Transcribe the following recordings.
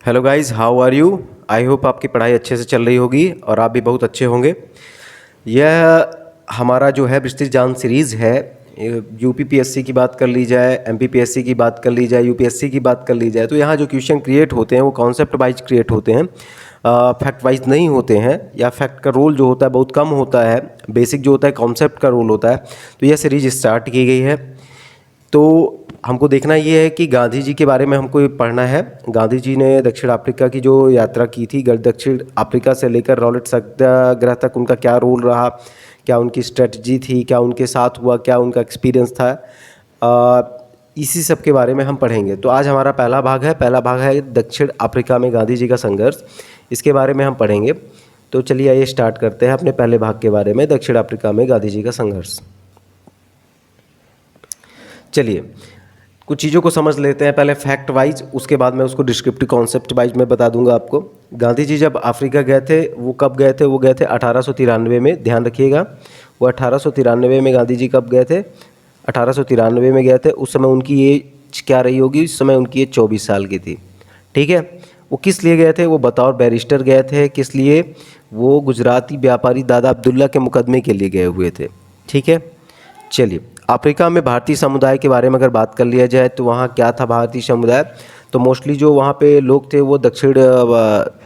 Hello guys, how are you. I hope आपकी पढ़ाई अच्छे से चल रही होगी और आप भी बहुत अच्छे होंगे। यह हमारा जो है विस्तृत ज्ञान सीरीज़ है। यूपीपीएससी की बात कर ली जाए, एमपीपीएससी की बात कर ली जाए, यूपीएससी की बात कर ली जाए, तो यहाँ जो क्वेश्चन क्रिएट होते हैं वो कॉन्सेप्ट वाइज क्रिएट होते हैं, फैक्ट वाइज नहीं होते हैं, या फैक्ट का रोल जो होता है बहुत कम होता है। बेसिक जो होता है कॉन्सेप्ट का रोल होता है। तो यह सीरीज स्टार्ट की गई है। तो हमको देखना ये है कि गांधी जी के बारे में हमको ये पढ़ना है। गांधी जी ने दक्षिण अफ्रीका की जो यात्रा की थी, दक्षिण अफ्रीका से लेकर रॉलेट सत्याग्रह तक उनका क्या रोल रहा, क्या उनकी स्ट्रेटजी थी, क्या उनके साथ हुआ, क्या उनका एक्सपीरियंस था, इसी सब के बारे में हम पढ़ेंगे। तो आज हमारा पहला भाग है दक्षिण अफ्रीका में गांधी जी का संघर्ष। इसके बारे में हम पढ़ेंगे। तो चलिए आइए स्टार्ट करते हैं अपने पहले भाग के बारे में, दक्षिण अफ्रीका में गांधी जी का संघर्ष। चलिए कुछ चीज़ों को समझ लेते हैं पहले फैक्ट वाइज, उसके बाद मैं उसको डिस्क्रिप्टिव कॉन्सेप्ट वाइज में बता दूंगा आपको। गांधी जी जब अफ्रीका गए थे, वो कब गए थे? वो गए थे 1893 में। ध्यान रखिएगा, वो 1893 में गांधी जी कब गए थे? 1893 में गए थे। उस समय उनकी एज क्या रही होगी? उस समय उनकी एज 24 साल की थी। ठीक है। वो किस लिए गए थे? वो बतौर बैरिस्टर गए थे। किस लिए? वो गुजराती व्यापारी दादा अब्दुल्ला के मुकदमे के लिए गए हुए थे। ठीक है। चलिए, अफ्रीका में भारतीय समुदाय के बारे में अगर बात कर लिया जाए तो वहाँ क्या था भारतीय समुदाय? तो मोस्टली जो वहाँ पे लोग थे वो दक्षिण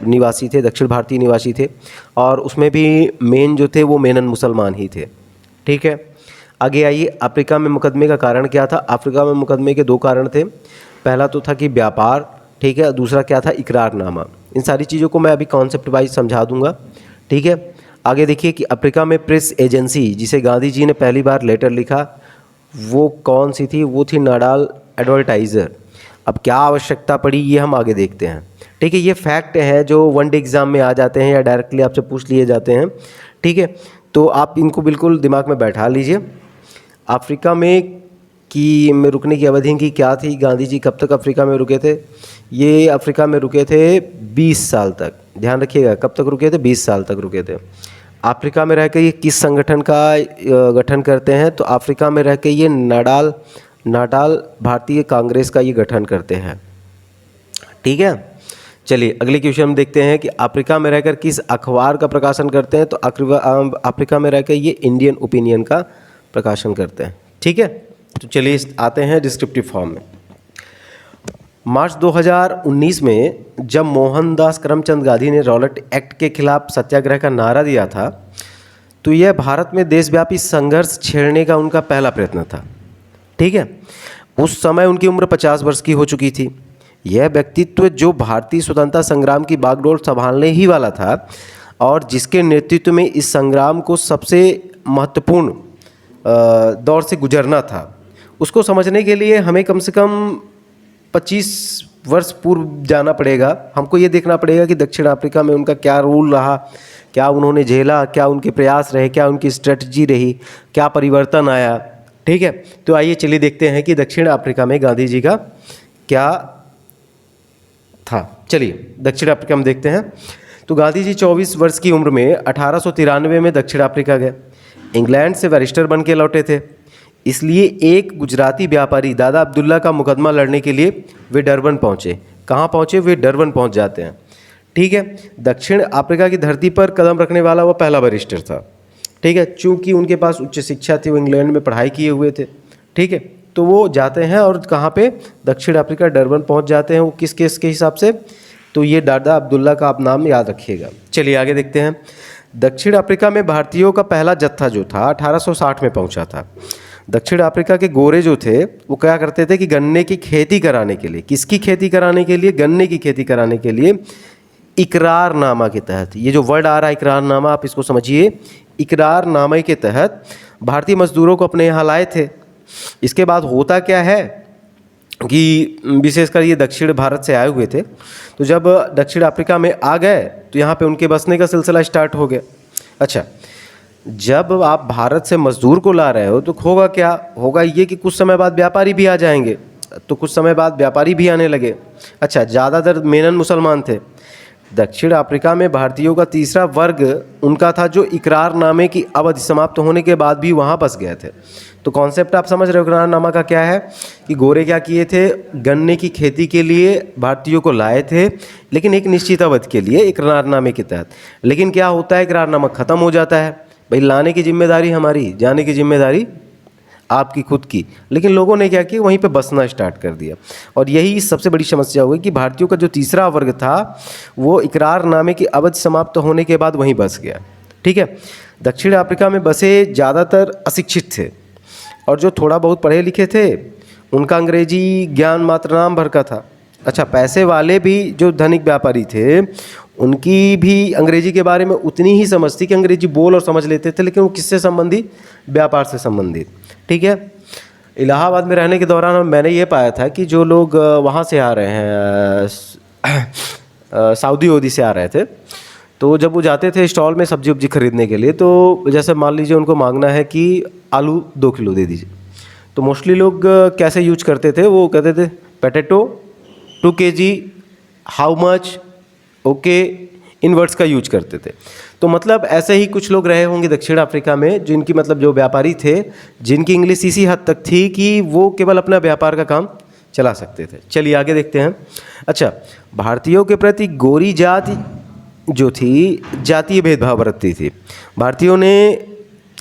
निवासी थे, दक्षिण भारतीय निवासी थे, और उसमें भी मेन जो थे वो मेनन मुसलमान ही थे। ठीक है। आगे आइए, अफ्रीका में मुकदमे का कारण क्या था? अफ्रीका में मुकदमे के दो कारण थे। पहला तो था कि व्यापार, ठीक है, दूसरा क्या था? इकरारनामा। इन सारी चीज़ों को मैं अभी कॉन्सेप्ट वाइज समझा दूंगा। ठीक है। आगे देखिए कि अफ्रीका में प्रेस एजेंसी जिसे गांधी जी ने पहली बार लेटर लिखा, वो कौन सी थी? वो थी नाडाल एडवर्टाइज़र। अब क्या आवश्यकता पड़ी ये हम आगे देखते हैं। ठीक है। ये फैक्ट है जो वन डे एग्ज़ाम में आ जाते हैं या डायरेक्टली आपसे पूछ लिए जाते हैं। ठीक है। तो आप इनको बिल्कुल दिमाग में बैठा लीजिए। अफ्रीका में रुकने की अवधि की क्या थी? गांधी जी कब तक अफ्रीका में रुके थे? ये अफ्रीका में रुके थे 20 साल तक। ध्यान रखिएगा, कब तक रुके थे? 20 साल तक रुके थे। अफ्रीका में रहकर ये किस संगठन का गठन करते हैं? तो अफ्रीका में रहकर ये नाडाल भारतीय कांग्रेस का ये गठन करते हैं। ठीक है। चलिए अगले क्वेश्चन हम देखते हैं कि अफ्रीका में रहकर किस अखबार का प्रकाशन करते हैं? तो अफ्रीका में रहकर ये इंडियन ओपिनियन का प्रकाशन करते हैं। ठीक है। तो चलिए आते हैं डिस्क्रिप्टिव फॉर्म में। मार्च 2019 में जब मोहनदास करमचंद गांधी ने रॉलेट एक्ट के खिलाफ सत्याग्रह का नारा दिया था, तो यह भारत में देशव्यापी संघर्ष छेड़ने का उनका पहला प्रयत्न था। ठीक है। उस समय उनकी उम्र 50 वर्ष की हो चुकी थी। यह व्यक्तित्व जो भारतीय स्वतंत्रता संग्राम की बागडोर संभालने ही वाला था और जिसके नेतृत्व में इस संग्राम को सबसे महत्वपूर्ण दौर से गुजरना था, उसको समझने के लिए हमें कम से कम 25 वर्ष पूर्व जाना पड़ेगा। हमको ये देखना पड़ेगा कि दक्षिण अफ्रीका में उनका क्या रोल रहा, क्या उन्होंने झेला, क्या उनके प्रयास रहे, क्या उनकी स्ट्रेटजी रही, क्या परिवर्तन आया। ठीक है। तो आइए चलिए देखते हैं कि दक्षिण अफ्रीका में गांधी जी का क्या था। चलिए दक्षिण अफ्रीका में देखते हैं। तो गांधी जी 24 वर्ष की उम्र में 1893 में दक्षिण अफ्रीका गए। इंग्लैंड से बैरिस्टर बन के लौटे थे, इसलिए एक गुजराती व्यापारी दादा अब्दुल्ला का मुकदमा लड़ने के लिए वे डरबन पहुँचे। कहाँ पहुँचे? वे डरबन पहुँच जाते हैं। ठीक है। दक्षिण अफ्रीका की धरती पर कदम रखने वाला वो पहला बैरिस्टर था। ठीक है। चूँकि उनके पास उच्च शिक्षा थी, वो इंग्लैंड में पढ़ाई किए हुए थे। ठीक है। तो वो जाते हैं और कहाँ पे? दक्षिण अफ्रीका, डरबन पहुँच जाते हैं। वो किस केस के हिसाब से? तो ये दादा अब्दुल्ला का आप नाम याद रखिएगा। चलिए आगे देखते हैं। दक्षिण अफ्रीका में भारतीयों का पहला जत्था जो था 1860 में पहुँचा था। दक्षिण अफ्रीका के गोरे जो थे वो क्या करते थे कि गन्ने की खेती कराने के लिए, किसकी खेती कराने के लिए? गन्ने की खेती कराने के लिए इकरारनामा के तहत, ये जो वर्ड आ रहा है इकरारनामा, आप इसको समझिए, इकरारनामे के तहत भारतीय मजदूरों को अपने यहाँ लाए थे। इसके बाद होता क्या है कि विशेषकर ये दक्षिण भारत से आए हुए थे, तो जब दक्षिण अफ्रीका में आ गए तो यहाँ पे उनके बसने का सिलसिला स्टार्ट हो गया। अच्छा, जब आप भारत से मजदूर को ला रहे हो तो होगा क्या? होगा ये कि कुछ समय बाद व्यापारी भी आ जाएंगे। तो कुछ समय बाद व्यापारी भी आने लगे। अच्छा, ज़्यादातर मेनन मुसलमान थे। दक्षिण अफ्रीका में भारतीयों का तीसरा वर्ग उनका था जो इकरारनामे की अवधि समाप्त होने के बाद भी वहाँ बस गए थे। तो कॉन्सेप्ट आप समझ रहे हो इकरारनामा का क्या है कि गोरे क्या किए थे, गन्ने की खेती के लिए भारतीयों को लाए थे, लेकिन एक निश्चित अवधि के लिए इकरारनामे के तहत। लेकिन क्या होता है, इकरारनामा ख़त्म हो जाता है, भाई लाने की जिम्मेदारी हमारी, जाने की जिम्मेदारी आपकी खुद की। लेकिन लोगों ने क्या किया, वहीं पे बसना स्टार्ट कर दिया। और यही सबसे बड़ी समस्या हुई कि भारतीयों का जो तीसरा वर्ग था वो इकरारनामे की अवधि समाप्त होने के बाद वहीं बस गया। ठीक है, दक्षिण अफ्रीका में बसे ज़्यादातर अशिक्षित थे और जो थोड़ा बहुत पढ़े लिखे थे उनका अंग्रेजी ज्ञान मात्र नाम भर का था। अच्छा, पैसे वाले भी जो धनिक व्यापारी थे उनकी भी अंग्रेजी के बारे में उतनी ही समझ थी कि अंग्रेजी बोल और समझ लेते थे, लेकिन वो किससे संबंधित, व्यापार से संबंधित। ठीक है, इलाहाबाद में रहने के दौरान मैंने ये पाया था कि जो लोग वहाँ से आ रहे हैं, सऊदी वूदी से आ रहे थे, तो जब वो जाते थे स्टॉल में सब्जी वब्जी खरीदने के लिए, तो जैसे मान लीजिए उनको मांगना है कि आलू 2 किलो दे दीजिए, तो मोस्टली लोग कैसे यूज करते थे, वो कहते थे potato 2 kg, how much, okay, in words का यूज करते थे। तो मतलब ऐसे ही कुछ लोग रहे होंगे दक्षिण अफ्रीका में, जिनकी मतलब जो व्यापारी थे, जिनकी इंग्लिश इसी हद तक थी कि वो केवल अपना व्यापार का काम चला सकते थे। चलिए आगे देखते हैं। अच्छा, भारतीयों के प्रति गोरी जाति जो थी जातीय भेदभाव बरतती थी। भारतीयों ने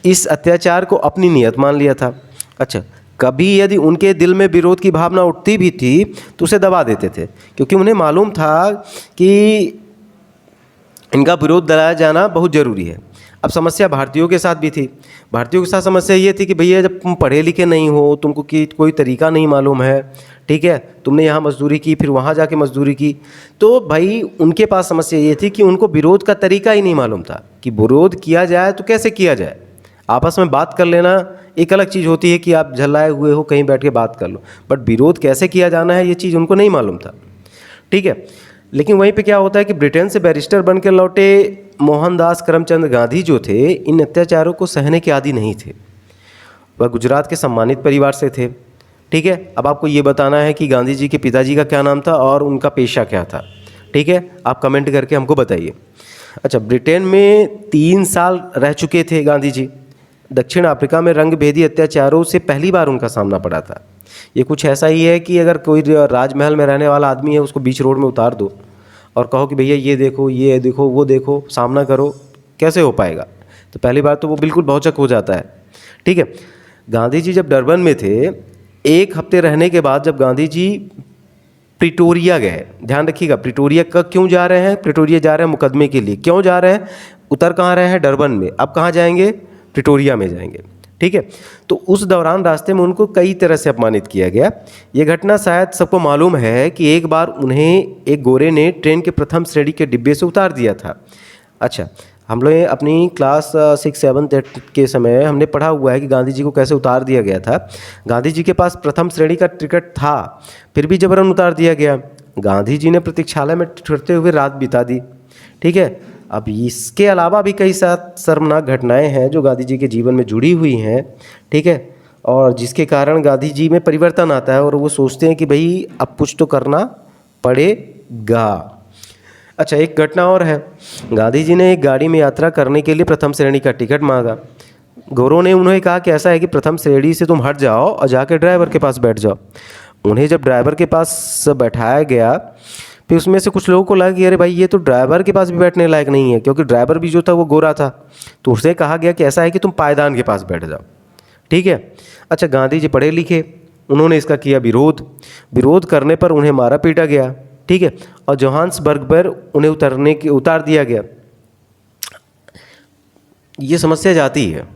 इस अत्याचार को अपनी नियत मान लिया था। अच्छा, कभी यदि उनके दिल में विरोध की भावना उठती भी थी तो उसे दबा देते थे, क्योंकि उन्हें मालूम था कि इनका विरोध दलाया जाना बहुत ज़रूरी है। अब समस्या भारतीयों के साथ भी थी। भारतीयों के साथ समस्या ये थी कि भैया जब तुम पढ़े लिखे नहीं हो, तुमको कि कोई तरीका नहीं मालूम है, ठीक है, तुमने यहाँ मजदूरी की फिर वहाँ जाके मजदूरी की, तो भाई उनके पास समस्या ये थी कि उनको विरोध का तरीका ही नहीं मालूम था कि विरोध किया जाए तो कैसे किया जाए। आपस में बात कर लेना एक अलग चीज़ होती है कि आप झल्लाए हुए हो कहीं बैठ के बात कर लो, बट विरोध कैसे किया जाना है ये चीज़ उनको नहीं मालूम था। ठीक है, लेकिन वहीं पे क्या होता है कि ब्रिटेन से बैरिस्टर बन के लौटे मोहनदास करमचंद गांधी जो थे, इन अत्याचारों को सहने के आदी नहीं थे। वह गुजरात के सम्मानित परिवार से थे। ठीक है, अब आपको ये बताना है कि गांधी जी के पिताजी का क्या नाम था और उनका पेशा क्या था। ठीक है, आप कमेंट करके हमको बताइए। अच्छा, ब्रिटेन में 3 साल रह चुके थे गांधी जी। दक्षिण अफ्रीका में रंगभेदी अत्याचारों से पहली बार उनका सामना पड़ा था। ये कुछ ऐसा ही है कि अगर कोई राजमहल में रहने वाला आदमी है, उसको बीच रोड में उतार दो और कहो कि भैया ये देखो वो देखो, सामना करो, कैसे हो पाएगा? तो पहली बार तो वो बिल्कुल भौचक हो जाता है। ठीक है, गांधी जी जब डरबन में थे, 1 हफ्ते रहने के बाद जब गांधी जी प्रिटोरिया गए, ध्यान रखिएगा प्रिटोरिया का क्यों जा रहे हैं, प्रिटोरिया जा रहे हैं मुकदमे के लिए। क्यों जा रहे हैं? उतर कहाँ रहे हैं? डरबन में। अब कहाँ जाएंगे? प्रिटोरिया में जाएंगे। ठीक है, तो उस दौरान रास्ते में उनको कई तरह से अपमानित किया गया। ये घटना शायद सबको मालूम है कि एक बार उन्हें एक गोरे ने ट्रेन के प्रथम श्रेणी के डिब्बे से उतार दिया था। अच्छा, हम लोग अपनी क्लास 6, 7, 8 के समय हमने पढ़ा हुआ है कि गांधी जी को कैसे उतार दिया गया था। गांधी जी के पास प्रथम श्रेणी का टिकट था, फिर भी जबरन उतार दिया गया। गांधी जी ने प्रतीक्षालय में ठहरते हुए रात बिता दी। ठीक है, अब इसके अलावा भी कई शर्मनाक घटनाएं हैं जो गांधी जी के जीवन में जुड़ी हुई हैं। ठीक है, और जिसके कारण गांधी जी में परिवर्तन आता है और वो सोचते हैं कि भाई अब कुछ तो करना पड़ेगा। अच्छा, एक घटना और है। गांधी जी ने एक गाड़ी में यात्रा करने के लिए प्रथम श्रेणी का टिकट मांगा। गोरों ने उन्हें कहा कि ऐसा है कि प्रथम श्रेणी से तुम हट जाओ और जाकर ड्राइवर के पास बैठ जाओ। उन्हें जब ड्राइवर के पास बैठाया गया, फिर उसमें से कुछ लोगों को लगा कि अरे भाई ये तो ड्राइवर के पास भी बैठने लायक नहीं है, क्योंकि ड्राइवर भी जो था वो गोरा था। तो उससे कहा गया कि ऐसा है कि तुम पायदान के पास बैठ जाओ। ठीक है, अच्छा, गांधी जी पढ़े लिखे, उन्होंने इसका किया विरोध करने पर उन्हें मारा पीटा गया। ठीक है, और जोहान्सबर्ग पर उन्हें उतार दिया गया। ये समस्या जाती है,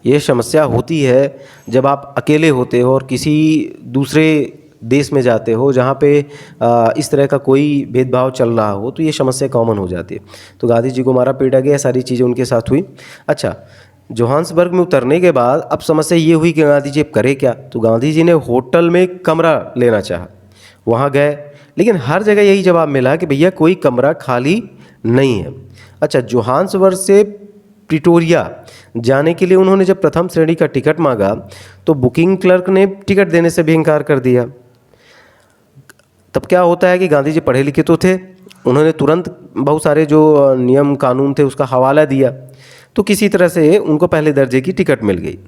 ये समस्या होती है जब आप अकेले होते हो और किसी दूसरे देश में जाते हो जहाँ पे इस तरह का कोई भेदभाव चल रहा हो, तो ये समस्या कॉमन हो जाती है। तो गांधी जी को मारा पीटा गया, सारी चीज़ें उनके साथ हुई। अच्छा, जोहान्सबर्ग में उतरने के बाद अब समस्या ये हुई कि गांधी जी अब करे क्या? तो गांधी जी ने होटल में कमरा लेना चाहा, वहाँ गए, लेकिन हर जगह यही जवाब मिला कि भैया कोई कमरा खाली नहीं है। अच्छा, जोहान्सबर्ग से प्रिटोरिया जाने के लिए उन्होंने जब प्रथम श्रेणी का टिकट मांगा तो बुकिंग क्लर्क ने टिकट देने से भी इनकार कर दिया। तब क्या होता है कि गांधी जी पढ़े लिखे तो थे, उन्होंने तुरंत बहुत सारे जो नियम कानून थे उसका हवाला दिया, तो किसी तरह से उनको पहले दर्जे की टिकट मिल गई।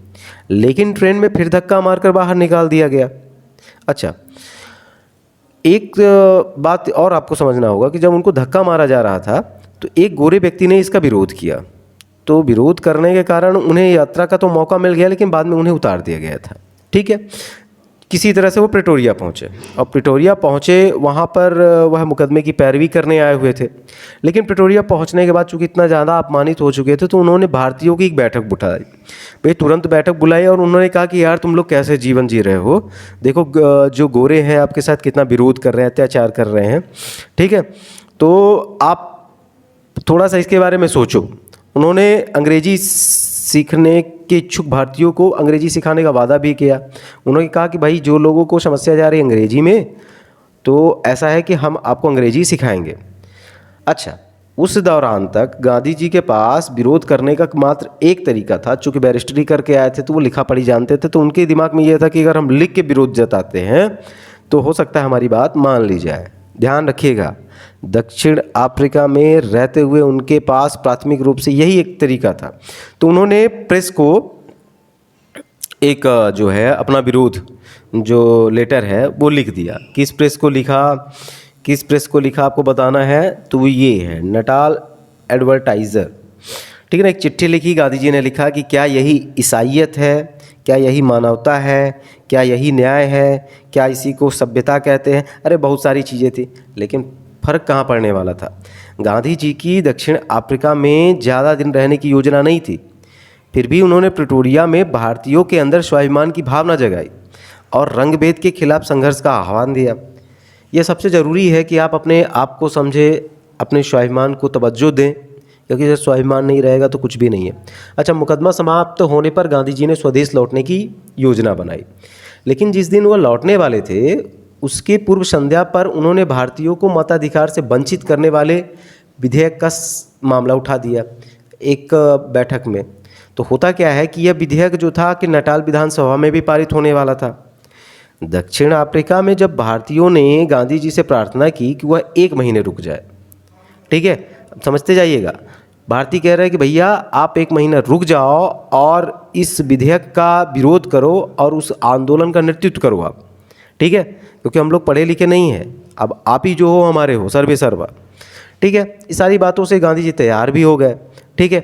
लेकिन ट्रेन में फिर धक्का मारकर बाहर निकाल दिया गया। अच्छा, एक बात और आपको समझना होगा कि जब उनको धक्का मारा जा रहा था तो एक गोरे व्यक्ति ने इसका विरोध किया, तो विरोध करने के कारण उन्हें यात्रा का तो मौका मिल गया, लेकिन बाद में उन्हें उतार दिया गया था। ठीक है, किसी तरह से वो प्रिटोरिया पहुँचे, और प्रिटोरिया पहुँचे वहाँ पर वह मुकदमे की पैरवी करने आए हुए थे। लेकिन प्रिटोरिया पहुँचने के बाद चूँकि इतना ज़्यादा अपमानित हो चुके थे, तो उन्होंने भारतीयों की एक बैठक बुलाई। भाई तुरंत बैठक बुलाई और उन्होंने कहा कि यार तुम लोग कैसे जीवन जी रहे हो, देखो जो गोरे हैं आपके साथ कितना विरोध कर रहे हैं, अत्याचार कर रहे हैं। ठीक है, तो आप थोड़ा सा इसके बारे में सोचो। उन्होंने अंग्रेजी सीखने के इच्छुक भारतीयों को अंग्रेजी सिखाने का वादा भी किया। उन्होंने कहा कि भाई जो लोगों को समस्या जा रही है अंग्रेजी में, तो ऐसा है कि हम आपको अंग्रेजी सिखाएंगे। अच्छा, उस दौरान तक गांधी जी के पास विरोध करने का मात्र एक तरीका था। चूँकि बैरिस्टरी करके आए थे तो वो लिखा पढ़ी जानते थे, तो उनके दिमाग में यह था कि अगर हम लिख के विरोध जताते हैं तो हो सकता है हमारी बात मान ली जाए। ध्यान रखिएगा, दक्षिण अफ्रीका में रहते हुए उनके पास प्राथमिक रूप से यही एक तरीका था। तो उन्होंने प्रेस को एक जो है अपना विरोध जो लेटर है वो लिख दिया। किस प्रेस को लिखा आपको बताना है, तो वो ये है नटाल एडवर्टाइज़र। ठीक है ना, एक चिट्ठी लिखी, गांधी जी ने लिखा कि क्या यही ईसाइयत है, क्या यही मानवता है, क्या यही न्याय है, क्या इसी को सभ्यता कहते हैं। अरे बहुत सारी चीज़ें थी, लेकिन फ़र्क कहाँ पड़ने वाला था। गांधी जी की दक्षिण अफ्रीका में ज़्यादा दिन रहने की योजना नहीं थी, फिर भी उन्होंने प्रिटोरिया में भारतीयों के अंदर स्वाभिमान की भावना जगाई और रंगभेद के खिलाफ संघर्ष का आह्वान दिया। यह सबसे ज़रूरी है कि आप अपने आप को समझें, अपने स्वाभिमान को तवज्जो दें, क्योंकि जब स्वाभिमान नहीं रहेगा तो कुछ भी नहीं है। अच्छा, मुकदमा समाप्त होने पर गांधी जी ने स्वदेश लौटने की योजना बनाई, लेकिन जिस दिन वह लौटने वाले थे उसके पूर्व संध्या पर उन्होंने भारतीयों को मताधिकार से वंचित करने वाले विधेयक का मामला उठा दिया एक बैठक में। तो होता क्या है कि यह विधेयक जो था कि नटाल विधानसभा में भी पारित होने वाला था। दक्षिण अफ्रीका में जब भारतीयों ने गांधी जी से प्रार्थना की कि वह 1 महीने रुक जाए, ठीक है, समझते जाइएगा, भारतीय कह रहे हैं कि भैया आप 1 महीना रुक जाओ और इस विधेयक का विरोध करो और उस आंदोलन का नेतृत्व करो आप, ठीक है, क्योंकि हम लोग पढ़े लिखे नहीं हैं, अब आप ही जो हो हमारे हो, सर्वे सर्वा। ठीक है, इस सारी बातों से गांधी जी तैयार भी हो गए। ठीक है,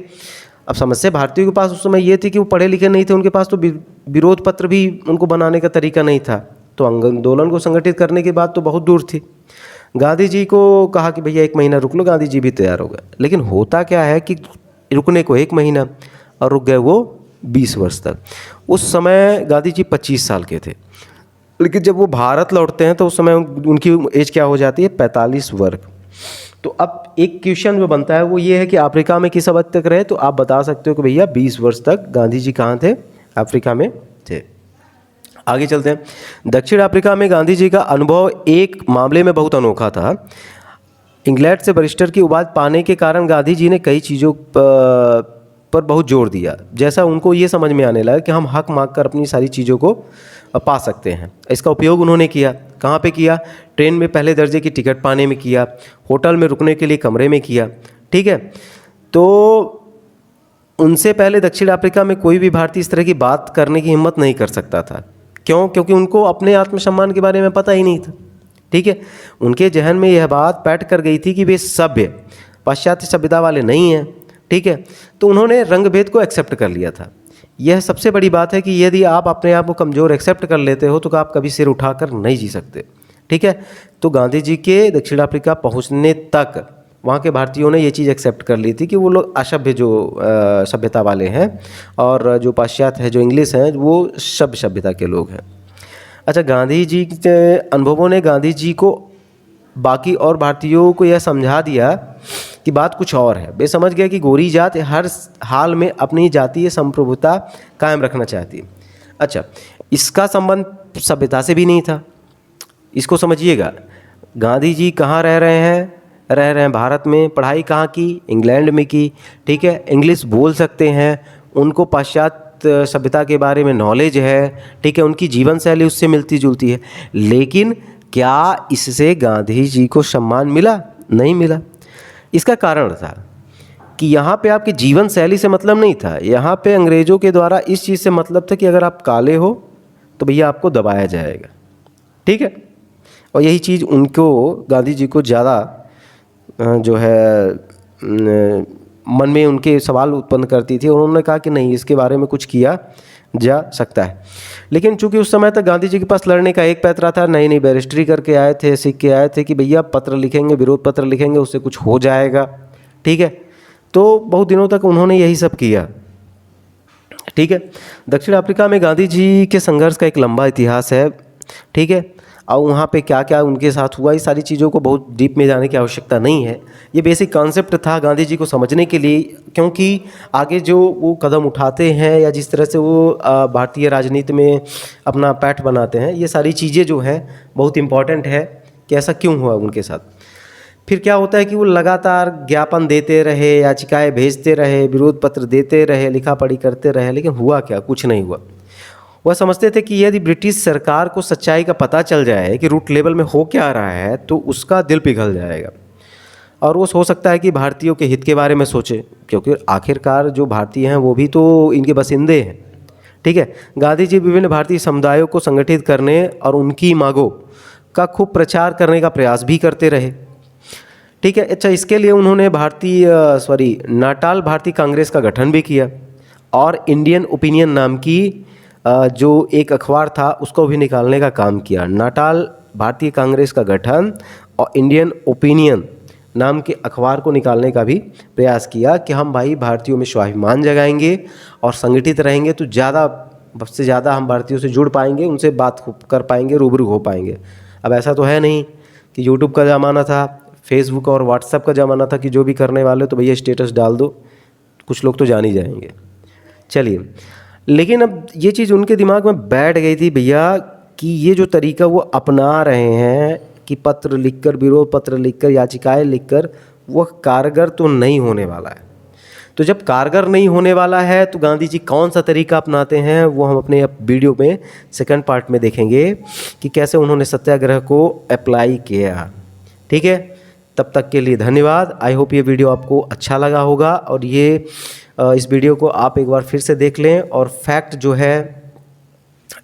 अब समस्या भारतीयों के पास उस समय ये थी कि वो पढ़े लिखे नहीं थे, उनके पास तो विरोध पत्र भी उनको बनाने का तरीका नहीं था, तो आंदोलन को संगठित करने की बात तो बहुत दूर थी। गांधी जी को कहा कि भैया 1 महीना रुक लो, गांधी जी भी तैयार हो गए। लेकिन होता क्या है कि रुकने को 1 महीना और रुक गए वो 20 वर्ष तक। उस समय गांधी जी 25 साल के थे, लेकिन जब वो भारत लौटते हैं तो उस समय उनकी एज क्या हो जाती है, 45 वर्ष। तो अब एक क्वेश्चन जो बनता है वो ये है कि अफ्रीका में किस अवधि तक रहे, तो आप बता सकते हो कि भैया 20 वर्ष तक गांधी जी कहाँ थे, अफ्रीका में थे। आगे चलते हैं। दक्षिण अफ्रीका में गांधी जी का अनुभव एक मामले में बहुत अनोखा था। इंग्लैंड से बैरिस्टर की उपाधि पाने के कारण गांधी जी ने कई चीज़ों पर बहुत जोर दिया, जैसा उनको ये समझ में आने लगा कि हम हक मांग कर अपनी सारी चीज़ों को पा सकते हैं। इसका उपयोग उन्होंने किया। कहाँ पे किया? ट्रेन में पहले दर्जे की टिकट पाने में किया, होटल में रुकने के लिए कमरे में किया। ठीक है, तो उनसे पहले दक्षिण अफ्रीका में कोई भी भारतीय इस तरह की बात करने की हिम्मत नहीं कर सकता था। क्यों? क्योंकि उनको अपने आत्मसम्मान के बारे में पता ही नहीं था। ठीक है, उनके जहन में यह बात बैठ कर गई थी कि वे सभ्य पाश्चात्य सभ्यता वाले नहीं हैं। ठीक है, तो उन्होंने रंगभेद को एक्सेप्ट कर लिया था। यह सबसे बड़ी बात है कि यदि आप अपने आप को कमज़ोर एक्सेप्ट कर लेते हो तो आप कभी सिर उठाकर नहीं जी सकते। ठीक है, तो गांधी जी के दक्षिण अफ्रीका पहुंचने तक वहाँ के भारतीयों ने ये चीज़ एक्सेप्ट कर ली थी कि वो लोग असभ्य जो सभ्यता वाले हैं और जो पाश्चात्य है, जो इंग्लिश हैं, वो सभ्य सभ्यता के लोग हैं। अच्छा, गांधी जी के अनुभवों ने गांधी जी को बाकी और भारतीयों को यह समझा दिया कि बात कुछ और है। वे समझ गए कि गोरी जात हर हाल में अपनी जातीय संप्रभुता कायम रखना चाहती है। अच्छा, इसका संबंध सभ्यता से भी नहीं था, इसको समझिएगा। गांधी जी कहाँ रह रहे हैं भारत में। पढ़ाई कहाँ की? इंग्लैंड में की। ठीक है, इंग्लिश बोल सकते हैं, उनको पाश्चात्य सभ्यता के बारे में नॉलेज है। ठीक है, उनकी जीवन शैली उससे मिलती जुलती है। लेकिन क्या इससे गांधी जी को सम्मान मिला? नहीं मिला। इसका कारण था कि यहाँ पे आपकी जीवन शैली से मतलब नहीं था, यहाँ पे अंग्रेज़ों के द्वारा इस चीज़ से मतलब था कि अगर आप काले हो तो भैया आपको दबाया जाएगा, ठीक है। और यही चीज़ उनको, गांधी जी को ज़्यादा जो है मन में उनके सवाल उत्पन्न करती थी। उन्होंने कहा कि नहीं, इसके बारे में कुछ किया जा सकता है। लेकिन चूंकि उस समय तक गांधी जी के पास लड़ने का एक पैतरा था, नई नई बैरिस्ट्री करके आए थे, सीख के आए थे कि भैया पत्र लिखेंगे, विरोध पत्र लिखेंगे, उससे कुछ हो जाएगा, ठीक है। तो बहुत दिनों तक उन्होंने यही सब किया, ठीक है। दक्षिण अफ्रीका में गांधी जी के संघर्ष का एक लंबा इतिहास है, ठीक है। और वहाँ पे क्या क्या उनके साथ हुआ, इस सारी चीज़ों को बहुत डीप में जाने की आवश्यकता नहीं है। ये बेसिक कॉन्सेप्ट था गांधी जी को समझने के लिए, क्योंकि आगे जो वो कदम उठाते हैं या जिस तरह से वो भारतीय राजनीति में अपना पैठ बनाते हैं, ये सारी चीज़ें जो हैं बहुत इम्पॉर्टेंट है कि ऐसा क्यों हुआ उनके साथ। फिर क्या होता है कि वो लगातार ज्ञापन देते रहे, याचिकाएँ भेजते रहे, विरोध पत्र देते रहे, लिखा पढ़ी करते रहे, लेकिन हुआ क्या? कुछ नहीं हुआ। वह समझते थे कि यदि ब्रिटिश सरकार को सच्चाई का पता चल जाए कि रूट लेवल में हो क्या रहा है तो उसका दिल पिघल जाएगा और वो हो सकता है कि भारतीयों के हित के बारे में सोचे, क्योंकि आखिरकार जो भारतीय हैं वो भी तो इनके बसिंदे हैं, ठीक है। गांधी जी विभिन्न भारतीय समुदायों को संगठित करने और उनकी मांगों का खूब प्रचार करने का प्रयास भी करते रहे, ठीक है। अच्छा, इसके लिए उन्होंने नाटाल भारतीय कांग्रेस का गठन भी किया और इंडियन ओपिनियन नाम की जो एक अखबार था उसको भी निकालने का काम किया। नाटाल भारतीय कांग्रेस का गठन और इंडियन ओपिनियन नाम के अखबार को निकालने का भी प्रयास किया कि हम भाई भारतीयों में स्वाभिमान जगाएंगे और संगठित रहेंगे तो ज़्यादा से ज़्यादा हम भारतीयों से जुड़ पाएंगे, उनसे बात कर पाएंगे, रूबरू हो पाएंगे। अब ऐसा तो है नहीं कि यूट्यूब का ज़माना था, फेसबुक और व्हाट्सएप का ज़माना था कि जो भी करने वाले तो भैया स्टेटस डाल दो, कुछ लोग तो जान ही जाएंगे। चलिए, लेकिन अब ये चीज़ उनके दिमाग में बैठ गई थी भैया कि ये जो तरीका वो अपना रहे हैं कि पत्र लिखकर, विरोध पत्र लिखकर, याचिकाएं लिखकर, वह कारगर तो नहीं होने वाला है। तो जब कारगर नहीं होने वाला है तो गांधी जी कौन सा तरीका अपनाते हैं वो हम अपने वीडियो में सेकंड पार्ट में देखेंगे कि कैसे उन्होंने सत्याग्रह को अप्लाई किया, ठीक है। तब तक के लिए धन्यवाद। आई होप ये वीडियो आपको अच्छा लगा होगा और इस वीडियो को आप एक बार फिर से देख लें और फैक्ट जो है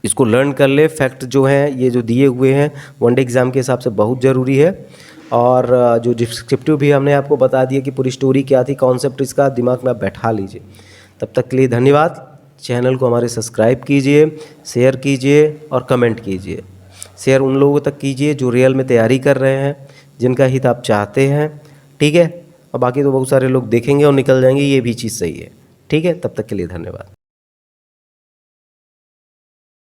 इसको लर्न कर ले। फैक्ट जो हैं ये जो दिए हुए हैं वनडे एग्ज़ाम के हिसाब से बहुत ज़रूरी है। और जो डिस्क्रिप्टिव भी हमने आपको बता दिया कि पूरी स्टोरी क्या थी, कॉन्सेप्ट इसका दिमाग में आप बैठा लीजिए। तब तक के लिए धन्यवाद। चैनल को हमारे सब्सक्राइब कीजिए, शेयर कीजिए और कमेंट कीजिए। शेयर उन लोगों तक कीजिए जो रियल में तैयारी कर रहे हैं, जिनका हित आप चाहते हैं, ठीक है। और बाकी तो बहुत सारे लोग देखेंगे और निकल जाएंगे, ये भी चीज़ सही है, ठीक है। तब तक के लिए धन्यवाद।